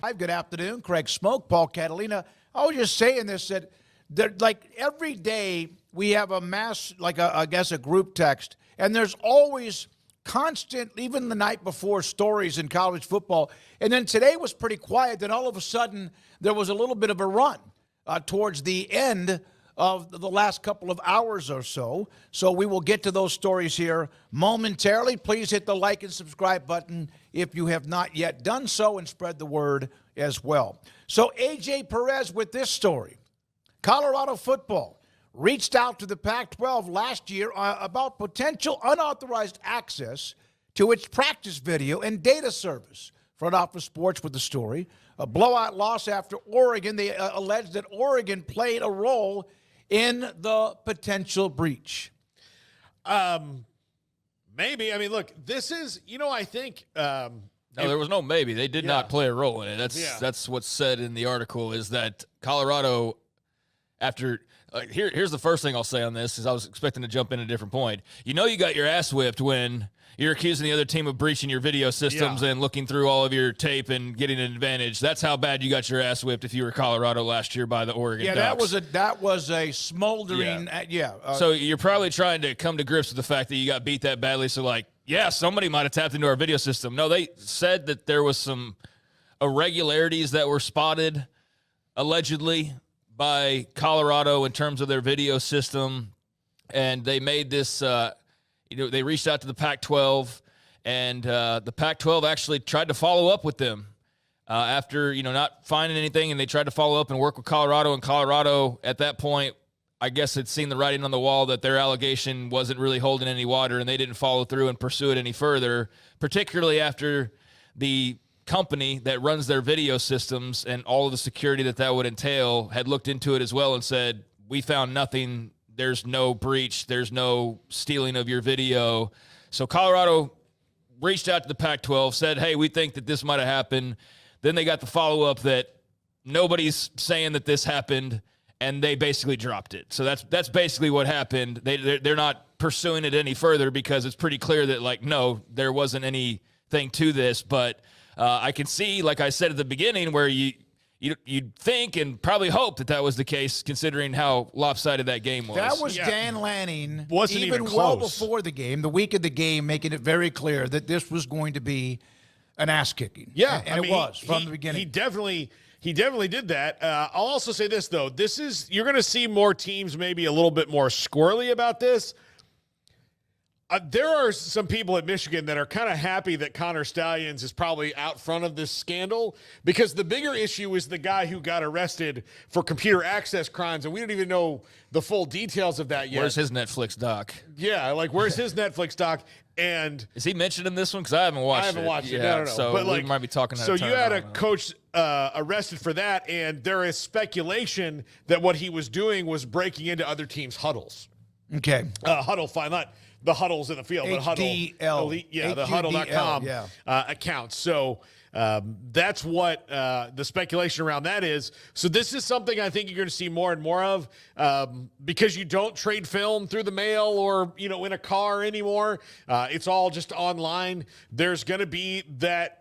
Hi, good afternoon. Craig Smoak, Paul Catalina. I was just saying this, that like every day we have a mass, I guess a group text, and there's always constant, even the night before, stories in college football. And then today was pretty quiet. Then all of a sudden there was a little bit of a run towards the end of the last couple of hours or so. So we will get to those stories here momentarily. Please hit the like and subscribe button if you have not yet done so, and spread the word as well. So A.J. Perez with this story. Colorado football reached out to the Pac-12 last year about potential unauthorized access to its practice video and data service. Front Office Sports with the story. A blowout loss after Oregon. They alleged that Oregon played a role in the potential breach. Maybe. I mean, look, this is, I think. No, there was no maybe. They did not play a role in it. That's what's said in the article, is that Colorado, after here's the first thing I'll say on this, is I was expecting to jump in a different point. You got your ass whipped when you're accusing the other team of breaching your video systems and looking through all of your tape and getting an advantage. That's how bad you got your ass whipped if you were Colorado last year by the Oregon Ducks. that was a smoldering. So you're probably trying to come to grips with the fact that you got beat that badly. So somebody might have tapped into our video system. No, they said that there was some irregularities that were spotted allegedly by Colorado in terms of their video system, and they made this. They reached out to the Pac-12, and the Pac-12 actually tried to follow up with them after, not finding anything, and they tried to follow up and work with Colorado. And Colorado, at that point, I guess had seen the writing on the wall that their allegation wasn't really holding any water, and they didn't follow through and pursue it any further, particularly after the company that runs their video systems and all of the security that would entail had looked into it as well and said, we found nothing. There's no breach. There's no stealing of your video. So Colorado reached out to the Pac-12, said, hey, we think that this might have happened. Then they got the follow-up that nobody's saying that this happened, and they basically dropped it. So that's basically what happened. They're not pursuing it any further because it's pretty clear that, no, there wasn't anything to this. But I can see, like I said at the beginning, where you'd think and probably hope that was the case, considering how lopsided that game was. That was Dan Lanning, wasn't even close. Well before the game, the week of the game, making it very clear that this was going to be an ass-kicking. Yeah, and it was from the beginning. He definitely did that. I'll also say this, though. You're going to see more teams maybe a little bit more squirrely about this. There are some people at Michigan that are kind of happy that Connor Stallions is probably out front of this scandal, because the bigger issue is the guy who got arrested for computer access crimes, and we don't even know the full details of that yet. Where's his Netflix doc? Yeah, where's his Netflix doc? And is he mentioned in this one? Because I haven't watched it. I haven't watched it. No. So but we might be talking. So you had a coach arrested for that, and there is speculation that what he was doing was breaking into other teams' huddles. Okay. Huddle fine, not the huddles in the field, but Huddle. The Huddle.com account. So that's what the speculation around that is. So this is something I think you're going to see more and more of, because you don't trade film through the mail or, in a car anymore. It's all just online. There's going to be that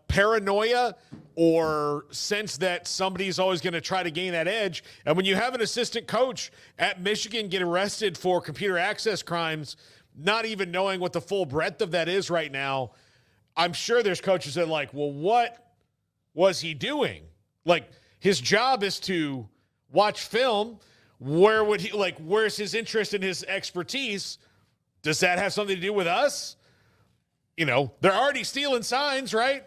paranoia or sense that somebody's always going to try to gain that edge. And when you have an assistant coach at Michigan get arrested for computer access crimes, not even knowing what the full breadth of that is right now, I'm sure there's coaches that are well, what was he doing? His job is to watch film. Where would he, where's his interest and his expertise? Does that have something to do with us? They're already stealing signs, right?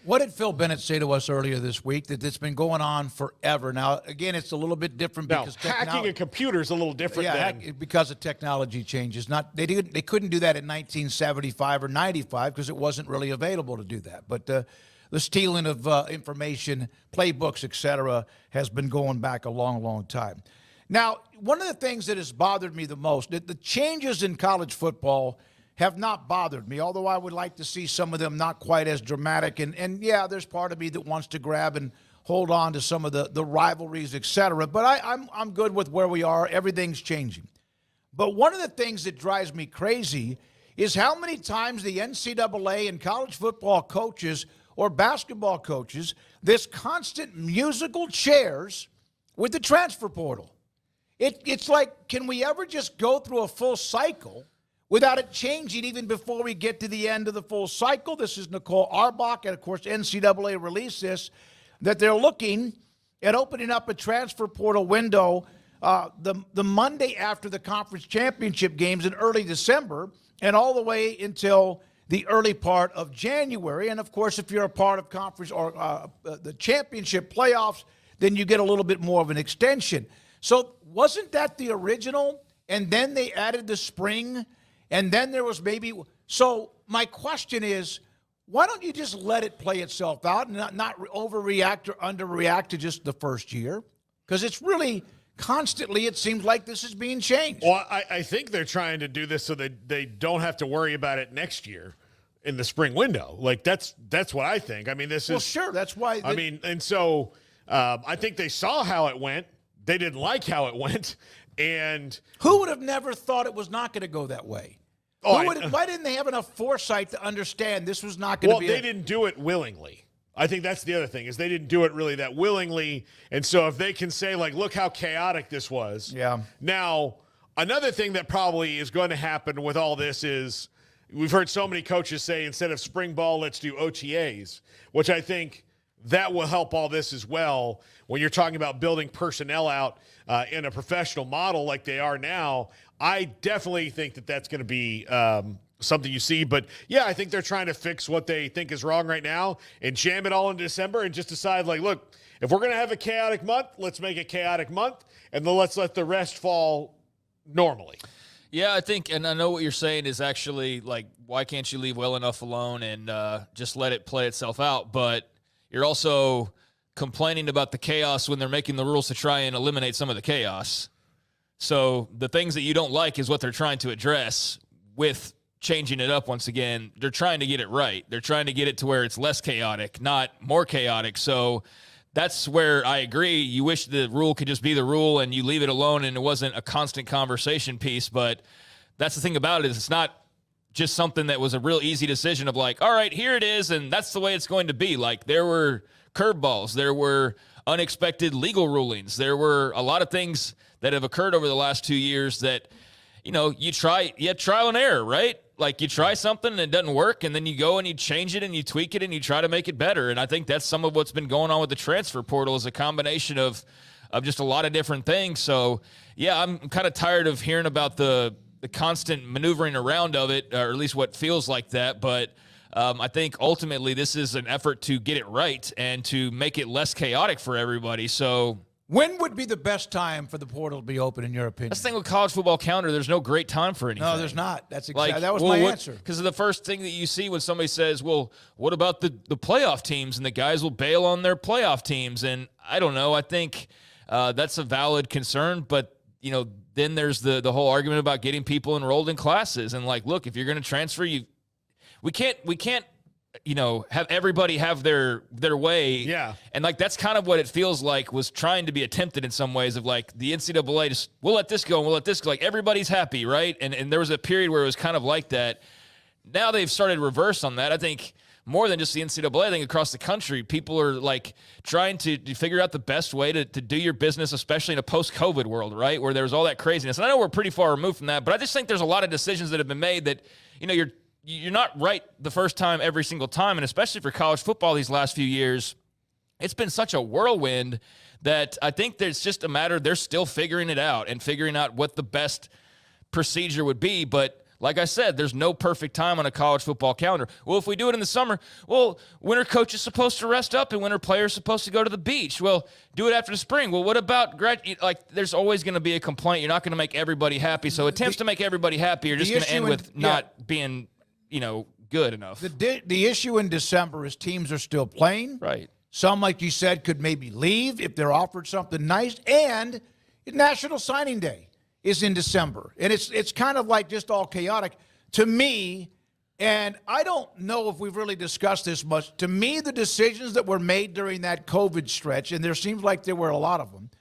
What did Phil Bennett say to us earlier this week? That it's been going on forever. Now, again, it's a little bit different because hacking a computer is a little different. Because of technology changes. They couldn't do that in 1975 or 95 because it wasn't really available to do that. But the stealing of information, playbooks, etc., has been going back a long, long time. Now, one of the things that has bothered me the most, the changes in college football have not bothered me, although I would like to see some of them not quite as dramatic. And yeah, there's part of me that wants to grab and hold on to some of the rivalries, et cetera. But I'm good with where we are. Everything's changing. But one of the things that drives me crazy is how many times the NCAA and college football coaches or basketball coaches this constant musical chairs with the transfer portal. It's like, can we ever just go through a full cycle without it changing even before we get to the end of the full cycle? This is Nicole Arbach, and of course NCAA released this, that they're looking at opening up a transfer portal window the Monday after the conference championship games in early December and all the way until the early part of January. And of course, if you're a part of conference or the championship playoffs, then you get a little bit more of an extension. So wasn't that the original? And then they added the spring, and then there was maybe. So my question is, why don't you just let it play itself out and not overreact or underreact to just the first year? Because it's really constantly, it seems like this is being changed. Well, I think they're trying to do this so that they don't have to worry about it next year in the spring window. Like, that's what I think. I mean, this is. Well, sure, that's why. I mean, and so I think they saw how it went. They didn't like how it went. And who would have never thought it was not going to go that way? Why didn't they have enough foresight to understand this was not going to be? Well, they didn't do it willingly. I think that's the other thing, is they didn't do it really that willingly. And so if they can say, like, look how chaotic this was. Yeah. Now, another thing that probably is going to happen with all this is we've heard so many coaches say, instead of spring ball, let's do OTAs, which I think that will help all this as well. When you're talking about building personnel out in a professional model like they are now, I definitely think that that's going to be something you see. But, yeah, I think they're trying to fix what they think is wrong right now and jam it all in December and just decide, like, look, if we're going to have a chaotic month, let's make a chaotic month, and then let's let the rest fall normally. Yeah, I think, and I know what you're saying is actually, like, why can't you leave well enough alone and just let it play itself out? But you're also complaining about the chaos when they're making the rules to try and eliminate some of the chaos. So the things that you don't like is what they're trying to address with changing it up once again. They're trying to get it right. They're trying to get it to where it's less chaotic, not more chaotic. So that's where I agree. You wish the rule could just be the rule and you leave it alone and it wasn't a constant conversation piece. But that's the thing about it, is it's not just something that was a real easy decision of like, all right, here it is, and that's the way it's going to be. Like, there were curveballs. There were unexpected legal rulings. There were a lot of things that have occurred over the last 2 years that, you know, you have trial and error, right? Like, you try something and it doesn't work, and then you go and you change it and you tweak it and you try to make it better. And I think that's some of what's been going on with the transfer portal, is a combination of just a lot of different things. So, yeah, I'm kind of tired of hearing about the constant maneuvering around of it, or at least what feels like that. But I think ultimately this is an effort to get it right and to make it less chaotic for everybody. So when would be the best time for the portal to be open, in your opinion? That's the thing with college football calendar. There's no great time for anything. No, there's not. That's exactly, that was my answer. Because the first thing that you see when somebody says, well, what about the playoff teams? And the guys will bail on their playoff teams. And I don't know. I think that's a valid concern. But, you know, then there's the whole argument about getting people enrolled in classes. And, like, look, if you're going to transfer, we can't, you know, have everybody have their way. Yeah. And, like, that's kind of what it feels like was trying to be attempted in some ways, of, like, the NCAA just, we'll let this go and we'll let this go. Like, everybody's happy, right? And there was a period where it was kind of like that. Now they've started reverse on that. I think more than just the NCAA, I think across the country, people are, like, trying to figure out the best way to do your business, especially in a post-COVID world, right, where there's all that craziness. And I know we're pretty far removed from that, but I just think there's a lot of decisions that have been made that, you know, you're not right the first time every single time. And especially for college football these last few years, it's been such a whirlwind that I think there's just a matter, they're still figuring it out and figuring out what the best procedure would be. But like I said, there's no perfect time on a college football calendar. Well, if we do it in the summer, well, winter coach is supposed to rest up and winter players supposed to go to the beach. Well, do it after the spring. Well, what about like, there's always going to be a complaint. You're not going to make everybody happy. So attempts to make everybody happy are just going to end with not being, you know, good enough. The issue in December is teams are still playing. Right. Some, like you said, could maybe leave if they're offered something nice. And National Signing Day is in December. And it's kind of like just all chaotic to me. And I don't know if we've really discussed this much. To me, the decisions that were made during that COVID stretch, and there seems like there were a lot of them,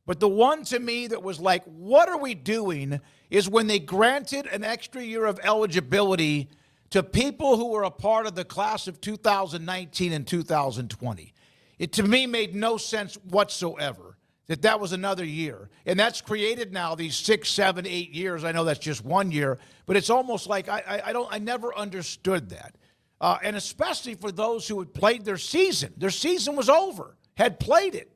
but the one to me that was like, what are we doing, is when they granted an extra year of eligibility to people who were a part of the class of 2019 and 2020. It, to me, made no sense whatsoever that was another year. And that's created now these 6, 7, 8 years. I know that's just 1 year, but it's almost like I never understood that. And especially for those who had played their season. Their season was over, had played it.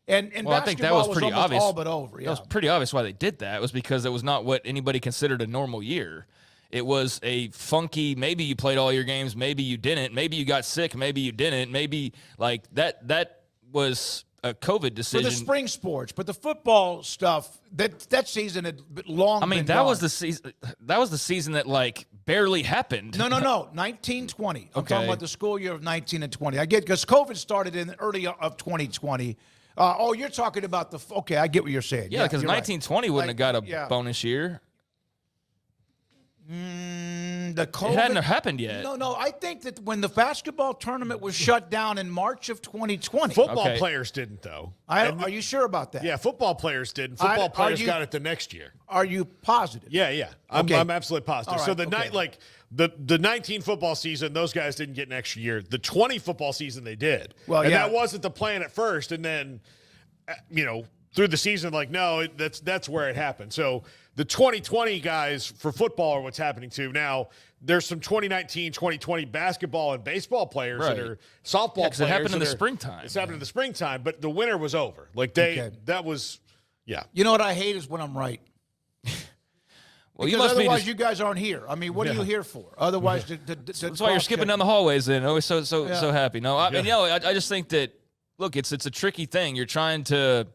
And well, I think that was pretty obvious. All but over. Yeah. That was pretty obvious why they did that. It was because it was not what anybody considered a normal year. It was a funky, maybe you played all your games, maybe you didn't, maybe you got sick, maybe you didn't, maybe like that was a COVID decision. For the spring sports, but the football stuff, that season had long been that gone. was the season. That was the season that like barely happened. No. 1920. I'm talking about the school year of 19 and 20. I get, because COVID started in the early of 2020. You're talking about okay, I get what you're saying. Yeah, because 1920 right. wouldn't have got a bonus year. The COVID, it hadn't happened yet. No. I think that when the basketball tournament was shut down in March of 2020. Football players didn't, though. Are you sure about that? Yeah, football players didn't. Football players got it the next year. Are you positive? Yeah. I'm absolutely positive. Right, so the 19 football season, those guys didn't get an extra year. The 20 football season, they did. Well, and that wasn't the plan at first. And then, through the season, no, that's where it happened. So the 2020 guys for football are what's happening to. Now, there's some 2019, 2020 basketball and baseball players that are softball players. It happened in the springtime. It's happened in the springtime, but the winter was over. That was, yeah. You know what I hate is when I'm right. Well, because otherwise you guys aren't here. I mean, what are you here for? Otherwise, that's why you're skipping down the hallways then. Always so happy. No, I just think that, look, it's a tricky thing. You're trying to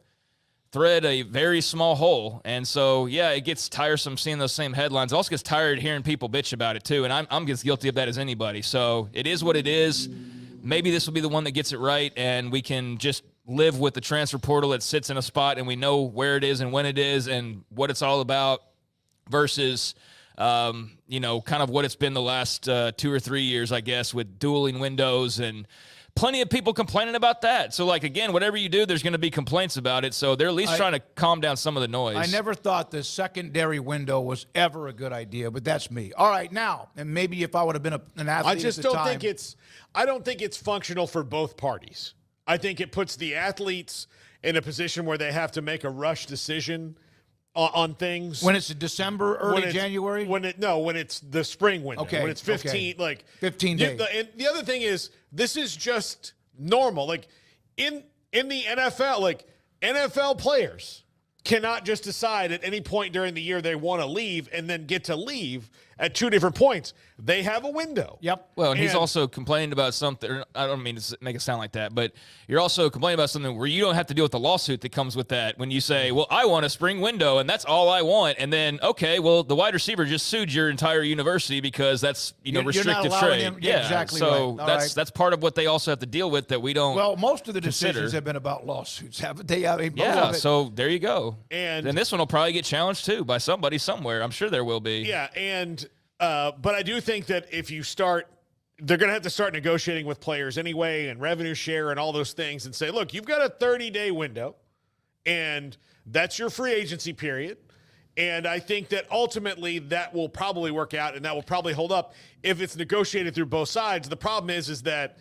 thread a very small hole. And so, it gets tiresome seeing those same headlines. It also gets tired hearing people bitch about it too. And I'm as guilty of that as anybody. So it is what it is. Maybe this will be the one that gets it right, and we can just live with the transfer portal that sits in a spot and we know where it is and when it is and what it's all about versus, kind of what it's been the last 2 or 3 years, I guess, with dueling windows and plenty of people complaining about that. So, again, whatever you do, there's going to be complaints about it. So they're at least trying to calm down some of the noise. I never thought the secondary window was ever a good idea, but that's me. All right, now, and maybe if I would have been an athlete I don't think it's functional for both parties. I think it puts the athletes in a position where they have to make a rush decision on things. When it's December, early January? When it's the spring window. Okay. When it's 15, 15 days. And the other thing is, this is just normal. In the NFL, NFL players cannot just decide at any point during the year they want to leave and then get to leave at 2 different points. They have a window. Yep. Well, and he's also complaining about something. I don't mean to make it sound like that, but you're also complaining about something where you don't have to deal with the lawsuit that comes with that. When you say, well, I want a spring window and that's all I want. And then, okay, well, the wide receiver just sued your entire university because that's, restrictive trade. Exactly. So right. that's part of what they also have to deal with that we don't. Well, most of the consider. decisions have been about lawsuits, haven't they? So there you go. And then this one will probably get challenged too by somebody somewhere. I'm sure there will be. Yeah. And, but I do think that if you they're going to have to start negotiating with players anyway and revenue share and all those things and say, look, you've got a 30-day window and that's your free agency period. And I think that ultimately that will probably work out and that will probably hold up if it's negotiated through both sides. The problem is that,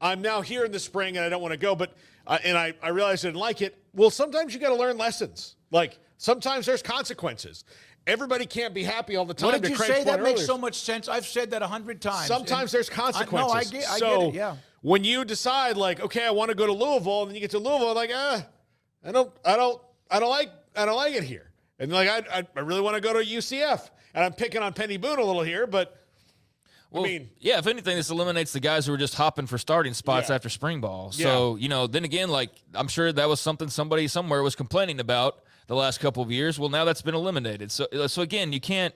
I'm now here in the spring and I don't want to go, but, and I realized I didn't like it. Well, sometimes you got to learn lessons. Sometimes there's consequences. Everybody can't be happy all the time. What did you say? That makes so much sense. I've said that 100 times. Sometimes there's consequences. I get it, yeah. When you decide, okay, I want to go to Louisville, and then you get to Louisville, I don't like it here. And I really want to go to UCF. And I'm picking on Penny Boone a little here, but if anything, this eliminates the guys who were just hopping for starting spots after spring ball. So, then again, I'm sure that was something somebody somewhere was complaining about the last couple of years. Well, now that's been eliminated. So again, it can't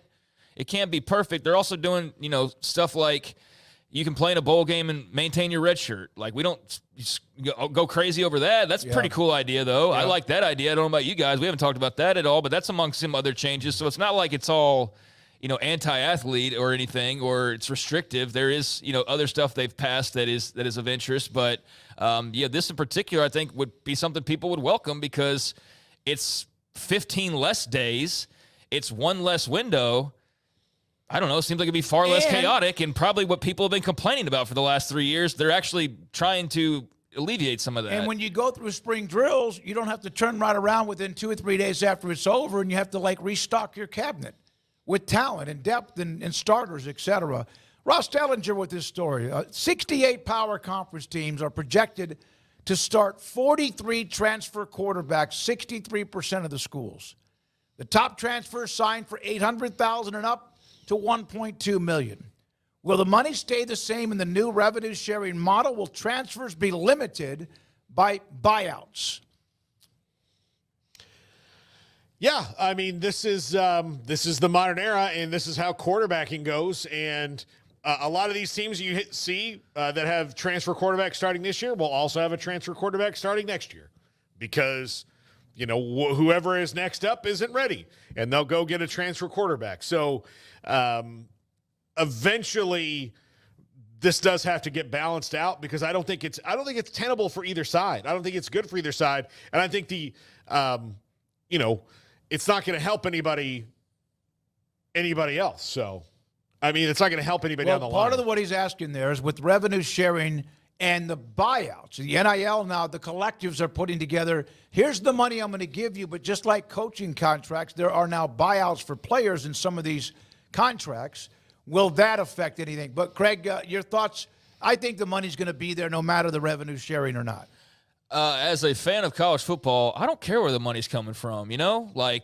be perfect. They're also doing, stuff like you can play in a bowl game and maintain your red shirt. We don't go crazy over that. That's a pretty cool idea, though. Yeah. I like that idea. I don't know about you guys. We haven't talked about that at all, but that's among some other changes. So it's not like it's all, anti-athlete or anything, or it's restrictive. There is, other stuff they've passed that is of interest. But, this in particular, I think would be something people would welcome because it's 15 less days. It's one less window. I don't know. It seems like it'd be far less chaotic, and probably what people have been complaining about for the last 3 years. They're actually trying to alleviate some of that. And when you go through spring drills, you don't have to turn right around within 2 or 3 days after it's over, and you have to like restock your cabinet with talent and depth and starters, etc. Ross Tellinger with this story. 68 power conference teams are projected to start 43 transfer quarterbacks, 63% of the schools. The top transfers signed for $800,000 and up to $1.2 million. Will the money stay the same in the new revenue sharing model? Will transfers be limited by buyouts? Yeah, I mean, this is the modern era, and this is how quarterbacking goes. And a lot of these teams you see that have transfer quarterbacks starting this year will also have a transfer quarterback starting next year, because whoever is next up isn't ready, and they'll go get a transfer quarterback. So eventually, this does have to get balanced out, because I don't think it's tenable for either side. I don't think it's good for either side, and I think it's not going to help anybody else. So, I mean, it's not going to help anybody down the line. Part of what he's asking there is with revenue sharing and the buyouts. The NIL now, the collectives are putting together, here's the money I'm going to give you, but just like coaching contracts, there are now buyouts for players in some of these contracts. Will that affect anything? But, Craig, your thoughts? I think the money's going to be there no matter the revenue sharing or not. As a fan of college football, I don't care where the money's coming from, I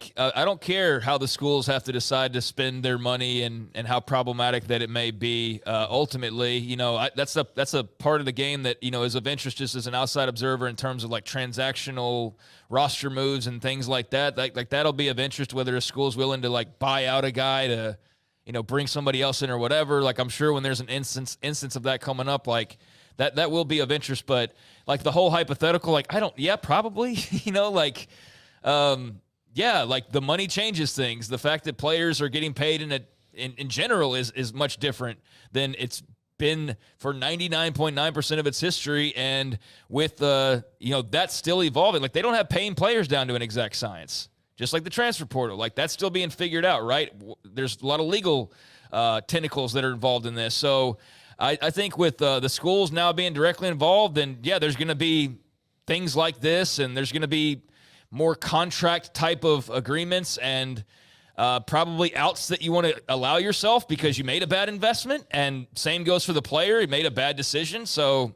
don't care how the schools have to decide to spend their money and how problematic that it may be. Ultimately, that's a part of the game that, is of interest just as an outside observer in terms of like transactional roster moves and things like that. Like that'll be of interest, whether a school's willing to like buy out a guy to, bring somebody else in or whatever. Like I'm sure when there's an instance of that coming up, like that will be of interest. But like the whole hypothetical, like probably, like the money changes things. The fact that players are getting paid in general is much different than it's been for 99.9% of its history. And with that's still evolving. Like they don't have paying players down to an exact science. Just like the transfer portal, like that's still being figured out, right? There's a lot of legal tentacles that are involved in this. So I think with the schools now being directly involved, then there's going to be things like this, and there's going to be more contract type of agreements and probably outs that you want to allow yourself because you made a bad investment. And same goes for the player. He made a bad decision. So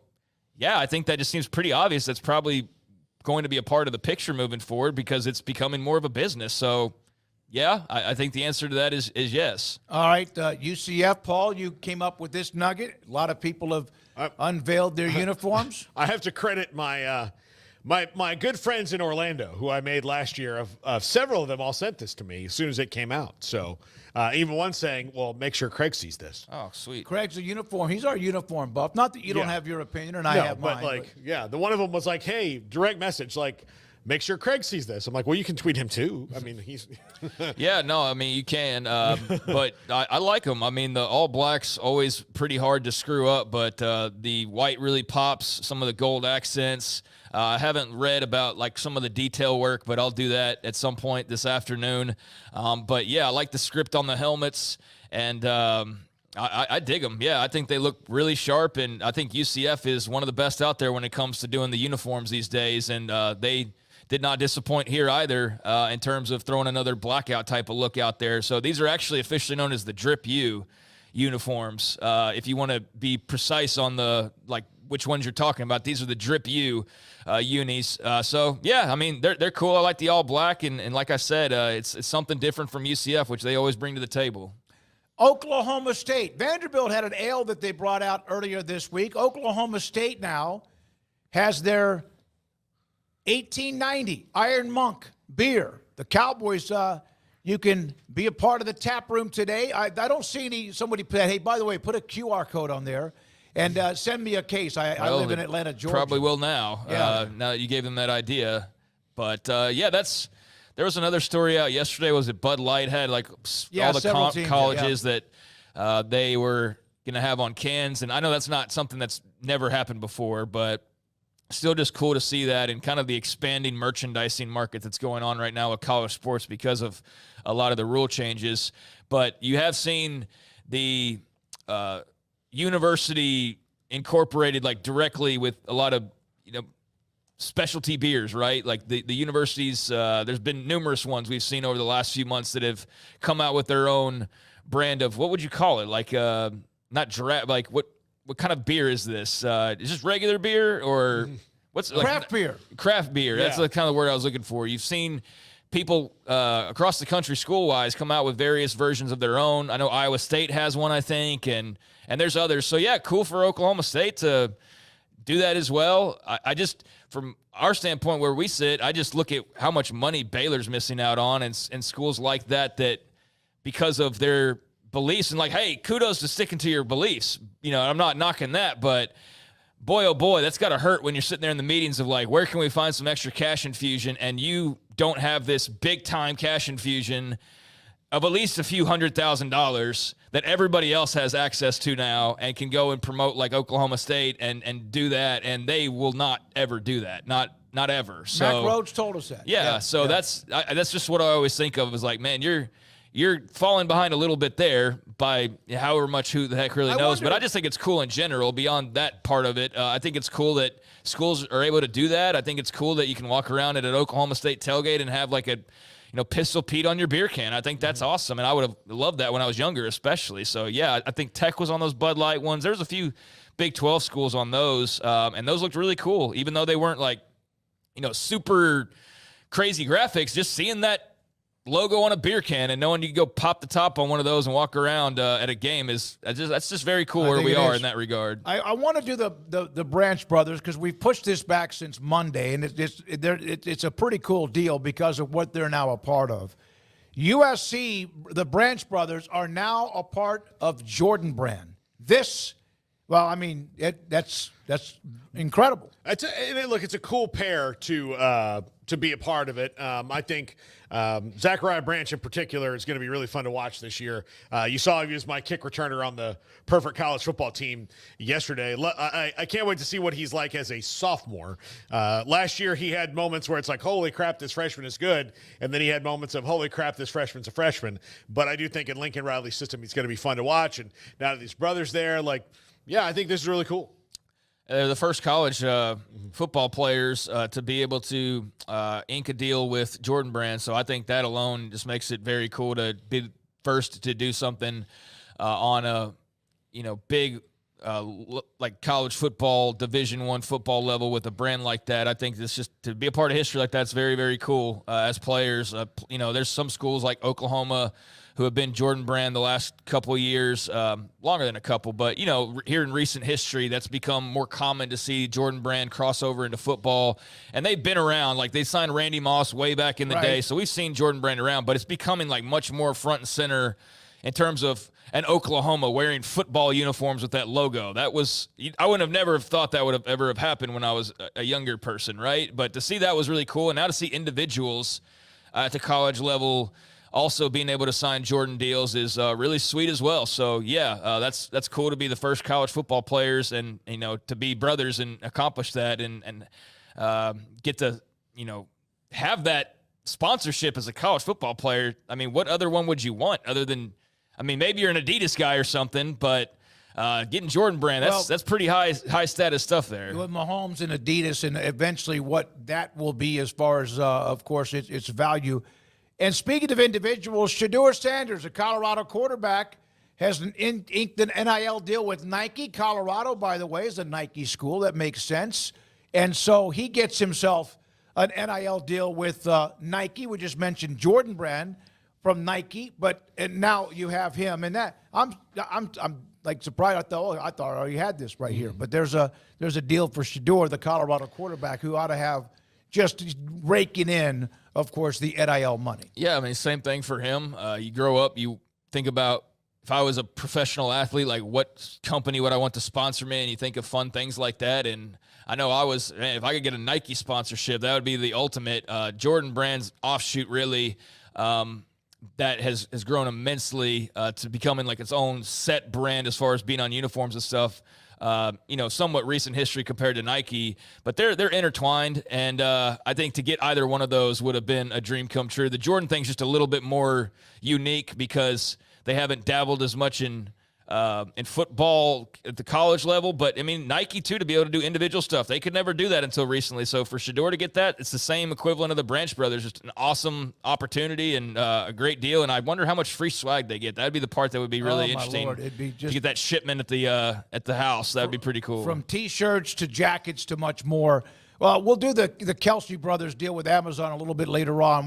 I think that just seems pretty obvious. That's probably going to be a part of the picture moving forward because it's becoming more of a business. So, I think the answer to that is yes. All right, UCF, Paul, you came up with this nugget. A lot of people have unveiled their uniforms. I have to credit my my good friends in Orlando, who I made last year. Of several of them all sent this to me as soon as it came out. So even one saying, well, make sure Craig sees this. Oh, sweet. Craig's a uniform. He's our uniform buff. Not that you don't have your opinion and I have mine. But the one of them was like, hey, direct message, like, make sure Craig sees this. I'm like, well, you can tweet him too. I mean, he's. You can. But I like them. I mean, the All Blacks always pretty hard to screw up, but the white really pops. Some of the gold accents. I haven't read about like some of the detail work, but I'll do that at some point this afternoon. But I like the script on the helmets, and I dig them. I think they look really sharp, and I think UCF is one of the best out there when it comes to doing the uniforms these days, and they did not disappoint here either in terms of throwing another blackout type of look out there. So these are actually officially known as the Drip U uniforms. If you want to be precise on the which ones you're talking about, these are the Drip U unis. I mean, they're cool. I like the all black, and like I said, it's something different from UCF, which they always bring to the table. Oklahoma State. Vanderbilt had an ale that they brought out earlier this week. Oklahoma State now has their 1890 Iron Monk beer. The Cowboys, you can be a part of the tap room today. I don't see somebody put, hey, by the way, put a QR code on there and send me a case. I live in Atlanta, Georgia. Probably will now. Now that you gave them that idea. But there was another story out yesterday. Was it Bud Light had all the colleges that they were going to have on cans? And I know that's not something that's never happened before, but still just cool to see that and kind of the expanding merchandising market that's going on right now with college sports because of a lot of the rule changes. But you have seen the university incorporated like directly with a lot of, specialty beers, right? Like the universities, there's been numerous ones we've seen over the last few months that have come out with their own brand of, what would you call it? Like, not draft, like what kind of beer is this? Is this regular beer or what's craft beer? Craft beer. That's the kind of word I was looking for. You've seen people across the country school-wise come out with various versions of their own. I know Iowa State has one, I think, and there's others. So, yeah, cool for Oklahoma State to do that as well. I just, from our standpoint where we sit, I just look at how much money Baylor's missing out on and schools like that because of their beliefs and like, hey, kudos to sticking to your beliefs. I'm not knocking that, but boy, oh boy, that's got to hurt when you're sitting there in the meetings of like, where can we find some extra cash infusion? And you don't have this big time cash infusion of at least a few $100,000 that everybody else has access to now and can go and promote like Oklahoma State and do that. And they will not ever do that. Not ever. So Mac Rhodes told us that. Yeah. So that's just what I always think of is like, man, you're falling behind a little bit there by however much who the heck really knows. But I just think it's cool in general beyond that part of it. I think it's cool that schools are able to do that. I think it's cool that you can walk around at an Oklahoma State tailgate and have like a, Pistol Pete on your beer can. I think that's awesome. And I would have loved that when I was younger, especially. So, yeah, I think Tech was on those Bud Light ones. There's a few Big 12 schools on those. And those looked really cool, even though they weren't like, super crazy graphics. Just seeing that logo on a beer can and knowing you can go pop the top on one of those and walk around at a game that's just very cool where we are in that regard. I want to do the Branch brothers because we've pushed this back since Monday, and it's a pretty cool deal because of what they're now a part of. USC, the Branch brothers, are now a part of Jordan Brand. That's incredible. It's a cool pair to be a part of it. I think Zachariah Branch in particular is going to be really fun to watch this year. You saw him use my kick returner on the Perfect College Football team yesterday. I can't wait to see what he's like as a sophomore. Last year he had moments where it's like, holy crap, this freshman is good. And then he had moments of, holy crap, this freshman's a freshman. But I do think in Lincoln Riley's system, he's going to be fun to watch. And now that these brothers there, I think this is really cool. They're the first college football players to be able to ink a deal with Jordan Brand. So I think that alone just makes it very cool to be first to do something on a big like college football, Division I football level with a brand like that. I think this just to be a part of history like that's very, very cool as players. There's some schools like Oklahoma who have been Jordan Brand the last couple of years, longer than a couple. But, here in recent history, that's become more common to see Jordan Brand cross over into football. And they've been around. Like, they signed Randy Moss way back in the day. So we've seen Jordan Brand around. But it's becoming, much more front and center in terms of an Oklahoma wearing football uniforms with that logo. I wouldn't have never thought that would have ever have happened when I was a younger person, right? But to see that was really cool. And now to see individuals at the college level also being able to sign Jordan deals is really sweet as well. So, that's cool to be the first college football players and, to be brothers and accomplish that and get to, have that sponsorship as a college football player. I mean, what other one would you want other than, maybe you're an Adidas guy or something, but getting Jordan Brand, that's pretty high status stuff there. With Mahomes and Adidas and eventually what that will be as far as, of course, its value. And speaking of individuals, Shedeur Sanders, a Colorado quarterback, has inked an NIL deal with Nike. Colorado, by the way, is a Nike school. That makes sense. And so he gets himself an NIL deal with Nike. We just mentioned Jordan Brand from Nike, and now you have him. And that I'm surprised. I thought I already had this right here. But there's a deal for Shedeur, the Colorado quarterback, who ought to have just raking in, of course, the NIL money. Yeah, same thing for him. You grow up, you think about, if I was a professional athlete, what company would I want to sponsor me? And you think of fun things like that. And I know if I could get a Nike sponsorship, that would be the ultimate. Jordan Brand's offshoot, really, that has grown immensely to becoming its own set brand as far as being on uniforms and stuff. somewhat recent history compared to Nike, but they're intertwined, and I think to get either one of those would have been a dream come true. The Jordan thing's just a little bit more unique because they haven't dabbled as much in football at the college level, but I mean, Nike too, to be able to do individual stuff, they could never do that until recently. So for Shedeur to get that, it's the same equivalent of the Branch Brothers, just an awesome opportunity and a great deal. And I wonder how much free swag they get. That'd be the part that would be really interesting. Lord. It'd be just, to get that shipment at the house. That'd be pretty cool. From T-shirts to jackets to much more. Well, we'll do the Kelsey Brothers deal with Amazon a little bit later on.